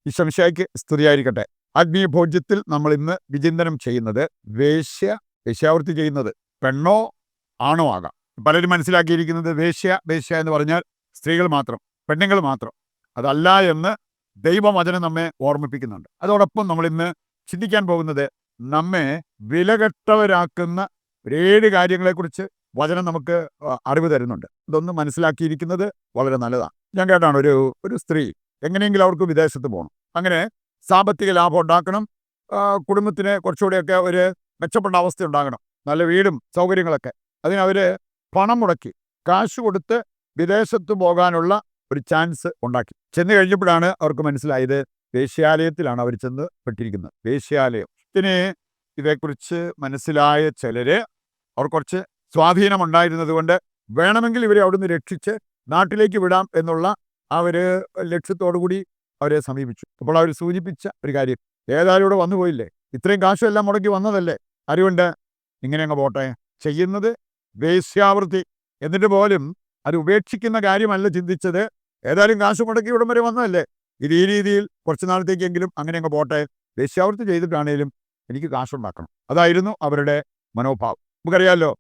ഈശോമിശിഹായ്ക്ക് സ്തുതിയായിരിക്കട്ടെ. ആത്മീയ ഭോജ്യത്തിൽ നമ്മൾ ഇന്ന് വിചിന്തനം ചെയ്യുന്നത് വേശ്യാവൃത്തി ചെയ്യുന്നത് പെണ്ണോ ആണോ ആകാം. പലരും മനസ്സിലാക്കിയിരിക്കുന്നത് വേശ്യ എന്ന് പറഞ്ഞാൽ സ്ത്രീകൾ മാത്രം, പെണ്ണുങ്ങൾ മാത്രം. അതല്ല എന്ന് ദൈവവചനം നമ്മെ ഓർമ്മിപ്പിക്കുന്നുണ്ട്. അതോടൊപ്പം നമ്മൾ ഇന്ന് ചിന്തിക്കാൻ പോകുന്നത് നമ്മെ വിലകെട്ടവരാക്കുന്ന 7 കാര്യങ്ങളെക്കുറിച്ച് വചനം നമുക്ക് അറിവ് തരുന്നുണ്ട്. ഇതൊന്ന് മനസ്സിലാക്കിയിരിക്കുന്നത് വളരെ നല്ലതാണ്. ഞാൻ കേട്ടാണ് ഒരു സ്ത്രീ എങ്ങനെയെങ്കിലും അവർക്ക് വിദേശത്ത് പോകണം, അങ്ങനെ സാമ്പത്തിക ലാഭം ഉണ്ടാക്കണം, കുടുംബത്തിന് കുറച്ചുകൂടെയൊക്കെ ഒരു മെച്ചപ്പെട്ട അവസ്ഥ ഉണ്ടാകണം, നല്ല വീടും സൗകര്യങ്ങളൊക്കെ. അതിനവർ പണം മുടക്കി കാശ് കൊടുത്ത് വിദേശത്ത് പോകാനുള്ള ഒരു ചാൻസ് ഉണ്ടാക്കി. ചെന്ന് കഴിഞ്ഞപ്പോഴാണ് അവർക്ക് മനസ്സിലായത് വേശ്യാലയത്തിലാണ് അവർ ചെന്ന് പെട്ടിരിക്കുന്നത്. വേശ്യാലയം. ഇതേക്കുറിച്ച് മനസ്സിലായ ചിലര്, അവർ കുറച്ച് സ്വാധീനമുണ്ടായിരുന്നത് കൊണ്ട് വേണമെങ്കിൽ ഇവരെ അവിടുന്ന് രക്ഷിച്ച് നാട്ടിലേക്ക് വിടാം എന്നുള്ള ആ ഒരു ലക്ഷ്യത്തോടു കൂടി അവരെ സമീപിച്ചു. അപ്പോൾ അവർ സൂചിപ്പിച്ച ഒരു കാര്യം, ഏതായാലും ഇവിടെ വന്നു പോയില്ലേ, ഇത്രയും കാശെല്ലാം മുടക്കി വന്നതല്ലേ, അതുകൊണ്ട് ഇങ്ങനെ അങ്ങ് പോട്ടെ. ചെയ്യുന്നത് വേശ്യാവൃത്തി. എന്നിട്ട് പോലും അത് ഉപേക്ഷിക്കുന്ന കാര്യമല്ല ചിന്തിച്ചത്. ഏതായാലും കാശ് മുടക്കി ഇവിടം വരെ വന്നതല്ലേ, ഇത് ഈ രീതിയിൽ കുറച്ച് നാളത്തേക്കെങ്കിലും അങ്ങനെ അങ്ങ് പോട്ടെ, വേശ്യാവൃത്തി ചെയ്തിട്ടാണേലും എനിക്ക് കാശുണ്ടാക്കണം. അതായിരുന്നു അവരുടെ മനോഭാവം. നമുക്കറിയാമല്ലോ,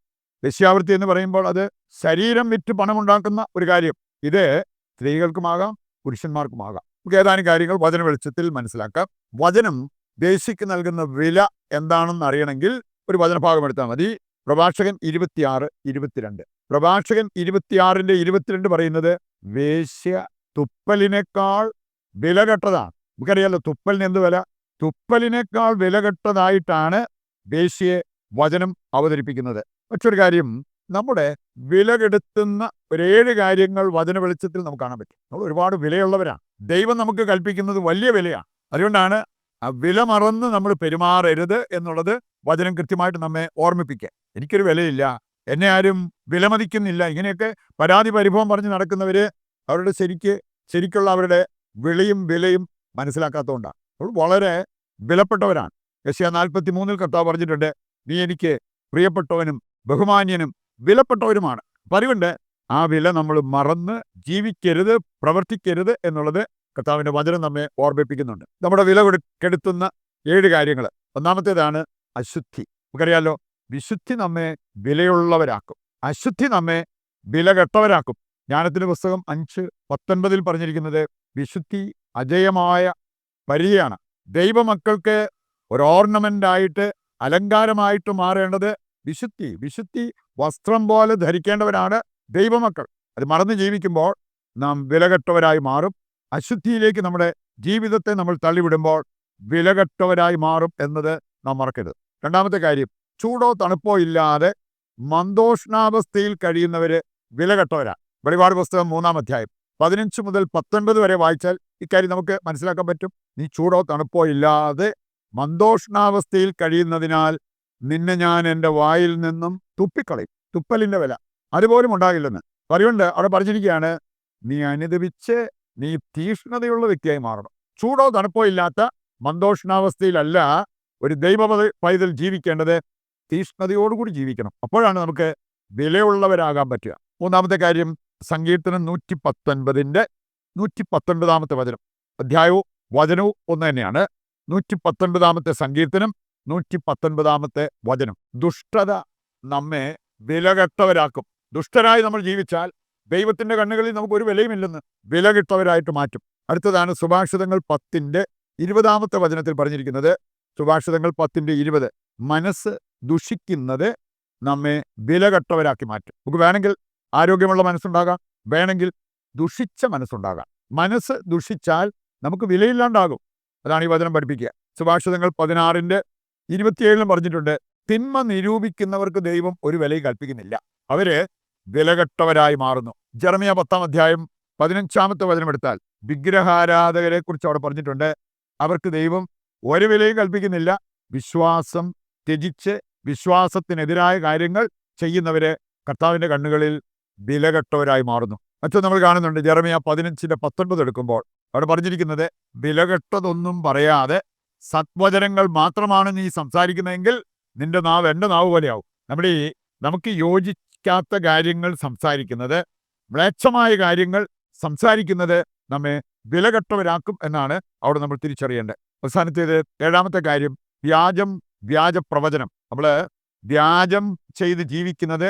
വേശ്യാവൃത്തി എന്ന് പറയുമ്പോൾ അത് ശരീരം വിറ്റ് പണമുണ്ടാക്കുന്ന ഒരു കാര്യം. ഇത് സ്ത്രീകൾക്കുമാകാം പുരുഷന്മാർക്കുമാകാം. നമുക്ക് ഏതാനും കാര്യങ്ങൾ വചന വെളിച്ചത്തിൽ മനസ്സിലാക്കാം. വചനം ദേശിക്ക് നൽകുന്ന വില എന്താണെന്ന് അറിയണമെങ്കിൽ ഒരു വചനഭാഗം എടുത്താൽ മതി. പ്രഭാഷകൻ 26:22. പ്രഭാഷകൻ 26:22 പറയുന്നത് വേശ്യ തുപ്പലിനേക്കാൾ വിലകെട്ടതാണ്. നമുക്കറിയാലോ തുപ്പലിന് എന്ത് വില. തുപ്പലിനേക്കാൾ വിലകെട്ടതായിട്ടാണ് വേശ്യയെ വചനം അവതരിപ്പിക്കുന്നത്. മറ്റൊരു കാര്യം, നമ്മുടെ വിലകെടുത്തുന്ന 7 കാര്യങ്ങൾ വചന വെളിച്ചത്തിൽ നമുക്ക് കാണാൻ പറ്റും. നമ്മൾ ഒരുപാട് വിലയുള്ളവരാണ്. ദൈവം നമുക്ക് കൽപ്പിക്കുന്നത് വലിയ വിലയാണ്. അതുകൊണ്ടാണ് ആ വില മറന്ന് നമ്മൾ പെരുമാറരുത് എന്നുള്ളത് വചനം കൃത്യമായിട്ട് നമ്മെ ഓർമ്മിപ്പിക്കുക. എനിക്കൊരു വിലയില്ല, എന്നെ ആരും വിലമതിക്കുന്നില്ല, ഇങ്ങനെയൊക്കെ പരാതി പരിഭവം പറഞ്ഞ് നടക്കുന്നവർ അവരുടെ ശരിക്കുള്ള അവരുടെ വിലയും മനസ്സിലാക്കാത്തതുകൊണ്ടാണ്. നമ്മൾ വളരെ വിലപ്പെട്ടവരാണ്. യെശയ്യാ 43 കർത്താവ് പറഞ്ഞിട്ടുണ്ട്, നീ എനിക്ക് പ്രിയപ്പെട്ടവനും ബഹുമാന്യനും വിലപ്പെട്ടവരുമാണ്. അതുകൊണ്ട് ആ വില നമ്മൾ മറന്ന് ജീവിക്കരുത്, പ്രവർത്തിക്കരുത് എന്നുള്ളത് കർത്താവിൻ്റെ വചനം നമ്മെ ഓർമ്മിപ്പിക്കുന്നുണ്ട്. നമ്മുടെ വില കെടുത്തുന്ന 7 കാര്യങ്ങൾ. ഒന്നാമത്തേതാണ് അശുദ്ധി. നമുക്കറിയാലോ, വിശുദ്ധി നമ്മെ വിലയുള്ളവരാക്കും, അശുദ്ധി നമ്മെ വിലകെട്ടവരാക്കും. ജ്ഞാനത്തിൻ്റെ പുസ്തകം 5:19 പറഞ്ഞിരിക്കുന്നത് വിശുദ്ധി അജയമായ പരിചയാണ്. ദൈവമക്കൾക്ക് ഒരു ഓർണമെൻ്റായിട്ട് അലങ്കാരമായിട്ട് മാറേണ്ടത് വിശുദ്ധി വസ്ത്രം പോലെ ധരിക്കേണ്ടവരാണ് ദൈവമക്കൾ. അത് മറന്ന് ജീവിക്കുമ്പോൾ നാം വിലകെട്ടവരായി മാറും. അശുദ്ധിയിലേക്ക് നമ്മുടെ ജീവിതത്തെ നമ്മൾ തള്ളിവിടുമ്പോൾ വിലകെട്ടവരായി മാറും എന്നത് നാം മറക്കരുത്. രണ്ടാമത്തെ കാര്യം, ചൂടോ തണുപ്പോ ഇല്ലാതെ മന്ദോഷ്ണാവസ്ഥയിൽ കഴിയുന്നവർ വിലകെട്ടവരാണ്. വെളിപാട് പുസ്തകം 3-ാം അധ്യായം 15 മുതൽ 19 വരെ വായിച്ചാൽ ഇക്കാര്യം നമുക്ക് മനസ്സിലാക്കാൻ പറ്റും. നീ ചൂടോ തണുപ്പോ ഇല്ലാതെ മന്ദോഷ്ണാവസ്ഥയിൽ കഴിയുന്നതിനാൽ നിന്നെ ഞാൻ എൻ്റെ വായിൽ നിന്നും തുപ്പിക്കളയും. തുപ്പലിൻ്റെ വില അതുപോലും ഉണ്ടാകില്ലെന്ന്. അതുകൊണ്ട് അവിടെ പറഞ്ഞിരിക്കുകയാണ്, നീ അനുദപിച്ച് നീ തീഷ്ണതയുള്ള വ്യക്തിയായി മാറണം. ചൂടോ തണുപ്പോ ഇല്ലാത്ത മന്ദോഷ്ണാവസ്ഥയിലല്ല ഒരു ദൈവ പൈതൽ ജീവിക്കേണ്ടത്, തീഷ്ണതയോടുകൂടി ജീവിക്കണം. അപ്പോഴാണ് നമുക്ക് വിലയുള്ളവരാകാൻ പറ്റുക. മൂന്നാമത്തെ കാര്യം, സങ്കീർത്തനം 119 119 വചനം. അധ്യായവും വചനവും ഒന്ന് തന്നെയാണ്. 119 സങ്കീർത്തനം 119 വചനം. ദുഷ്ടത നമ്മെ വിലകെട്ടവരാക്കും. ദുഷ്ടരായി നമ്മൾ ജീവിച്ചാൽ ദൈവത്തിൻ്റെ കണ്ണുകളിൽ നമുക്ക് ഒരു വിലയുമില്ലെന്ന് വിലകെട്ടവരായിട്ട് മാറ്റും. അടുത്തതാണ് സുഭാഷിതങ്ങൾ 10:20 വചനത്തിൽ പറഞ്ഞിരിക്കുന്നത്. സുഭാഷിതങ്ങൾ 10:20. മനസ്സ് ദുഷിക്കുന്നത് നമ്മെ വിലകെട്ടവരാക്കി മാറ്റും. നമുക്ക് വേണമെങ്കിൽ ആരോഗ്യമുള്ള മനസ്സുണ്ടാകാം, വേണമെങ്കിൽ ദുഷിച്ച മനസ്സുണ്ടാകാം. മനസ്സ് ദുഷിച്ചാൽ നമുക്ക് വിലയില്ലാണ്ടാകും. അതാണ് ഈ വചനം പഠിപ്പിക്കുക. സുഭാഷിതങ്ങൾ 16:27 പറഞ്ഞിട്ടുണ്ട്, തിന്മ നിരൂപിക്കുന്നവർക്ക് ദൈവം ഒരു വിലയും കൽപ്പിക്കുന്നില്ല, അവര് വിലകെട്ടവരായി മാറുന്നു. ജെറമ്യാ 10-ാം അധ്യായം 15-ാമത്തെ വചനം എടുത്താൽ വിഗ്രഹാരാധകരെ കുറിച്ച് അവിടെ പറഞ്ഞിട്ടുണ്ട്, അവർക്ക് ദൈവം ഒരു വിലയും കൽപ്പിക്കുന്നില്ല. വിശ്വാസം ത്യജിച്ച് വിശ്വാസത്തിനെതിരായ കാര്യങ്ങൾ ചെയ്യുന്നവര് കർത്താവിൻ്റെ കണ്ണുകളിൽ വിലകെട്ടവരായി മാറുന്നു. മറ്റൊന്ന് നമ്മൾ കാണുന്നുണ്ട്, ജെറമ്യാ 15:19 എടുക്കുമ്പോൾ അവിടെ പറഞ്ഞിരിക്കുന്നത്, വിലകെട്ടതൊന്നും പറയാതെ സത്വചനങ്ങൾ മാത്രമാണ് നീ സംസാരിക്കുന്നതെങ്കിൽ നിന്റെ നാവ് എൻ്റെ നാവ് പോലെയാവും. നമുക്ക് യോജിക്കാത്ത കാര്യങ്ങൾ സംസാരിക്കുന്നത്, മ്ലേച്ഛമായ കാര്യങ്ങൾ സംസാരിക്കുന്നത് നമ്മെ വിലകെട്ടവരാക്കും എന്നാണ് അവിടെ നമ്മൾ തിരിച്ചറിയേണ്ടത്. അവസാനത്തേത് 7ാമത്തെ കാര്യം, വ്യാജ പ്രവചനം. നമ്മൾ വ്യാജം ചെയ്ത് ജീവിക്കുന്നത്,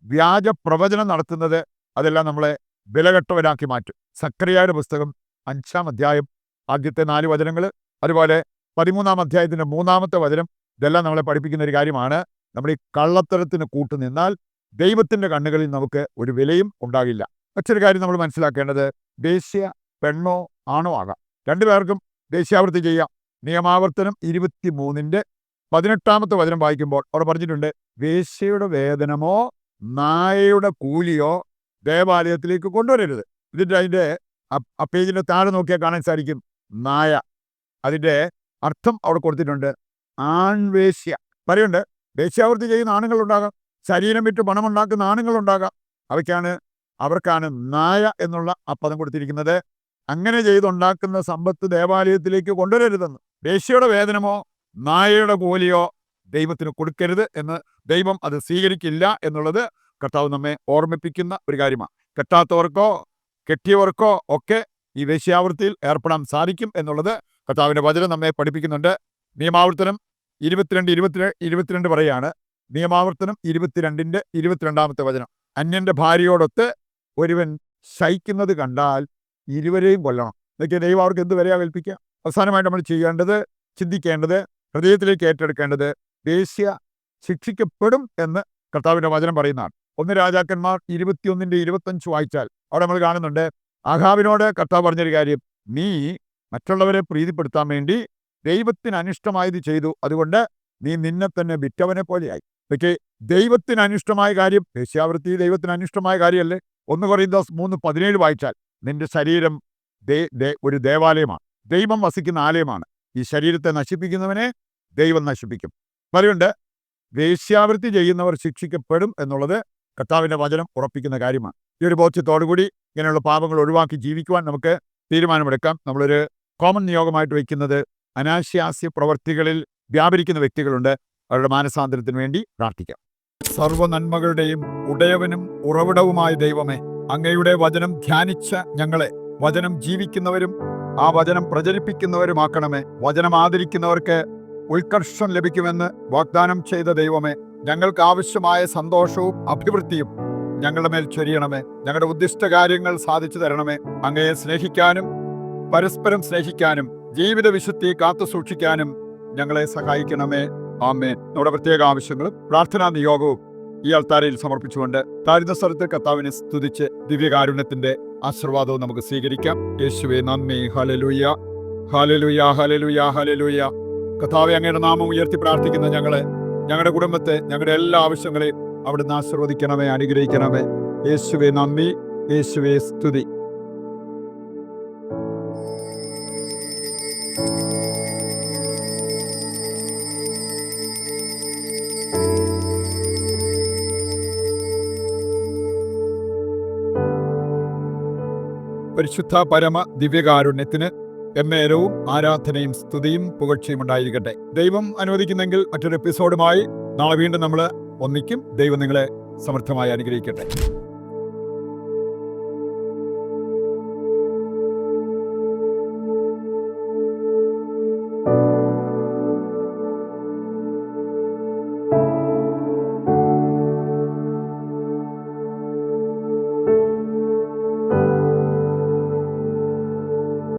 വ്യാജ പ്രവചനം നടത്തുന്നത്, അതെല്ലാം നമ്മളെ വിലകെട്ടവരാക്കി മാറ്റും. സക്കറിയായുടെ പുസ്തകം 5-ാം അധ്യായം ആദ്യത്തെ 4 വചനങ്ങൾ, അതുപോലെ 13-ാം അധ്യായത്തിൻ്റെ 3-ാമത്തെ വചനം, ഇതെല്ലാം നമ്മളെ പഠിപ്പിക്കുന്ന ഒരു കാര്യമാണ്. നമ്മൾ ഈ കള്ളത്തരത്തിന് കൂട്ടുനിന്നാൽ ദൈവത്തിൻ്റെ കണ്ണുകളിൽ നമുക്ക് ഒരു വിലയും ഉണ്ടാകില്ല. മറ്റൊരു കാര്യം നമ്മൾ മനസ്സിലാക്കേണ്ടത്, വേശ്യ പെണ്ണോ ആണോ ആകാം. രണ്ടുപേർക്കും വേശ്യാവൃത്തി ചെയ്യാം. നിയമാവർത്തനം 23-ന്റെ 18-ാമത്തെ വചനം വായിക്കുമ്പോൾ അവിടെ പറഞ്ഞിട്ടുണ്ട്, വേശ്യയുടെ വേതനമോ നായയുടെ കൂലിയോ ദേവാലയത്തിലേക്ക് കൊണ്ടുവരരുത്. അതിൻ്റെ ആ പേജിൻ്റെ താഴെ നോക്കിയാൽ കാണാൻ സാധിക്കും നായ. അതിൻ്റെ അർത്ഥം അവിടെ കൊടുത്തിട്ടുണ്ട്, ആൺവേശ്യ. പറയുന്നുണ്ട്, വേശ്യാവൃത്തി ചെയ്യുന്ന ആണുങ്ങളുണ്ടാകാം, ശരീരം വിറ്റ് പണമുണ്ടാക്കുന്ന ആണുങ്ങളുണ്ടാകാം. അവർക്കാണ് നായ എന്നുള്ള ആ പദം കൊടുത്തിരിക്കുന്നത്. അങ്ങനെ ചെയ്തുണ്ടാക്കുന്ന സമ്പത്ത് ദേവാലയത്തിലേക്ക് കൊണ്ടുവരരുതെന്ന്. വേശ്യയുടെ വേതനമോ നായയുടെ കൂലിയോ ദൈവത്തിന് കൊടുക്കരുത് എന്ന്, ദൈവം അത് സ്വീകരിക്കില്ല എന്നുള്ളത് കർത്താവ് നമ്മെ ഓർമ്മിപ്പിക്കുന്ന ഒരു കാര്യമാണ്. കെട്ടാത്തവർക്കോ കെട്ടിയവർക്കോ ഒക്കെ ഈ വേശ്യാവൃത്തിയിൽ ഏർപ്പെടാൻ സാധിക്കും എന്നുള്ളത് കർത്താവിൻ്റെ വചനം നമ്മെ പഠിപ്പിക്കുന്നുണ്ട്. നിയമാവർത്തനം 22 പറയാണ്. നിയമാവർത്തനം 22-ന്റെ 22-ാമത്തെ വചനം, അന്യന്റെ ഭാര്യയോടൊത്ത് ഒരുവൻ ശയിക്കുന്നത് കണ്ടാൽ ഇരുവരെയും കൊല്ലണം. ഇതൊക്കെ ദൈവം അവർക്ക് എന്ത് വരെയാ കൽപ്പിക്കുക? അവസാനമായിട്ട് നമ്മൾ ചെയ്യേണ്ടത്, ചിന്തിക്കേണ്ടത്, ഹൃദയത്തിലേക്ക് ഏറ്റെടുക്കേണ്ടത്, വേശ്യ ശിക്ഷിക്കപ്പെടും എന്ന് കർത്താവിൻ്റെ വചനം പറയുന്നതാണ്. 1 രാജാക്കന്മാർ 21-ന്റെ 25 വായിച്ചാൽ അവിടെ നമ്മൾ കാണുന്നുണ്ട്, ആഹാബിനോട് കർത്താവ് പറഞ്ഞൊരു കാര്യം, നീ മറ്റുള്ളവരെ പ്രീതിപ്പെടുത്താൻ വേണ്ടി ദൈവത്തിന് അനിഷ്ടമായത് ചെയ്തു, അതുകൊണ്ട് നീ നിന്നെ തന്നെ വിറ്റവനെ പോലെയായി. ഇതൊക്കെ ദൈവത്തിന് അനിഷ്ടമായ കാര്യം, വേശ്യാവൃത്തി ദൈവത്തിന് അനിഷ്ടമായ കാര്യമല്ലേ? 1 കൊരിന്ത്യർ 3:17 വായിച്ചാൽ, നിന്റെ ശരീരം ഒരു ദേവാലയമാണ്, ദൈവം വസിക്കുന്ന ആലയമാണ്. ഈ ശരീരത്തെ നശിപ്പിക്കുന്നവനെ ദൈവം നശിപ്പിക്കും. പറയുന്നുണ്ട്, വേശ്യാവൃത്തി ചെയ്യുന്നവർ ശിക്ഷിക്കപ്പെടും എന്നുള്ളത് കർത്താവിൻ്റെ വചനം ഉറപ്പിക്കുന്ന കാര്യമാണ്. ഈ ഒരു ബോധ്യത്തോടുകൂടി ഇങ്ങനെയുള്ള പാപങ്ങൾ ഒഴിവാക്കി ജീവിക്കുവാൻ നമുക്ക് തീരുമാനമെടുക്കാം. നമ്മളൊരു കോമൺ നിയോഗമായിട്ട് വയ്ക്കുന്നത്, അനാശാസ്യ പ്രവർത്തികളിൽ വ്യാപരിക്കുന്ന വ്യക്തികളുണ്ട്, അവരുടെ മാനസാന്തരത്തിന് വേണ്ടി പ്രാർത്ഥിക്കാം. സർവ്വ നന്മകളുടെയും ഉടയവനും ഉറവിടവുമായ ദൈവമേ, അങ്ങയുടെ വചനം ധ്യാനിച്ച ഞങ്ങളെ വചനം ജീവിക്കുന്നവരും ആ വചനം പ്രചരിപ്പിക്കുന്നവരുമാക്കണമേ. വചനം ആദരിക്കുന്നവർക്ക് ഉത്കർഷം ലഭിക്കുമെന്ന് വാഗ്ദാനം ചെയ്ത ദൈവമേ, ഞങ്ങൾക്ക് ആവശ്യമായ സന്തോഷവും അഭിവൃദ്ധിയും ഞങ്ങളുടെ മേൽ ചൊരിയണമേ. ഞങ്ങളുടെ ഉദ്ദിഷ്ട കാര്യങ്ങൾ സാധിച്ചു തരണമേ. അങ്ങയെ സ്നേഹിക്കാനും പരസ്പരം സ്നേഹിക്കാനും ജീവിത വിശുദ്ധി കാത്തു സൂക്ഷിക്കാനും ഞങ്ങളെ സഹായിക്കണമേ. ആമേൻ. നമ്മുടെ പ്രത്യേക ആവശ്യങ്ങളും പ്രാർത്ഥനാ നിയോഗവും ഈ അൾത്താരയിൽ സമർപ്പിച്ചുകൊണ്ട് താഴ്ന്ന സ്ഥലത്ത് കർത്താവിനെ സ്തുതിച്ച് ദിവ്യകാരുണ്യത്തിന്റെ ആശീർവാദവും നമുക്ക് സ്വീകരിക്കാം. യേശുവേ നന്ദി. Hallelujah, hallelujah, hallelujah, hallelujah. കർത്താവേ, അങ്ങയുടെ നാമം ഉയർത്തി പ്രാർത്ഥിക്കുന്ന ഞങ്ങളുടെ കുടുംബത്തെ, ഞങ്ങളുടെ എല്ലാ ആവശ്യങ്ങളെയും അവിടുന്ന് ആശീർവദിക്കണമേ, അനുഗ്രഹിക്കണമേ. യേശുവേ നന്ദി, യേശുവേ സ്തുതി. പരിശുദ്ധ പരമ ദിവ്യകാരുണ്യത്തിന് എന്നേരവും ആരാധനയും സ്തുതിയും പുകഴ്ചയും ഉണ്ടായിരിക്കട്ടെ. ദൈവം അനുവദിക്കുന്നെങ്കിൽ മറ്റൊരു എപ്പിസോഡുമായി നാളെ വീണ്ടും നമ്മൾ ഒന്നിക്കും. ദൈവം നിങ്ങളെ സമൃദ്ധമായി അനുഗ്രഹിക്കട്ടെ.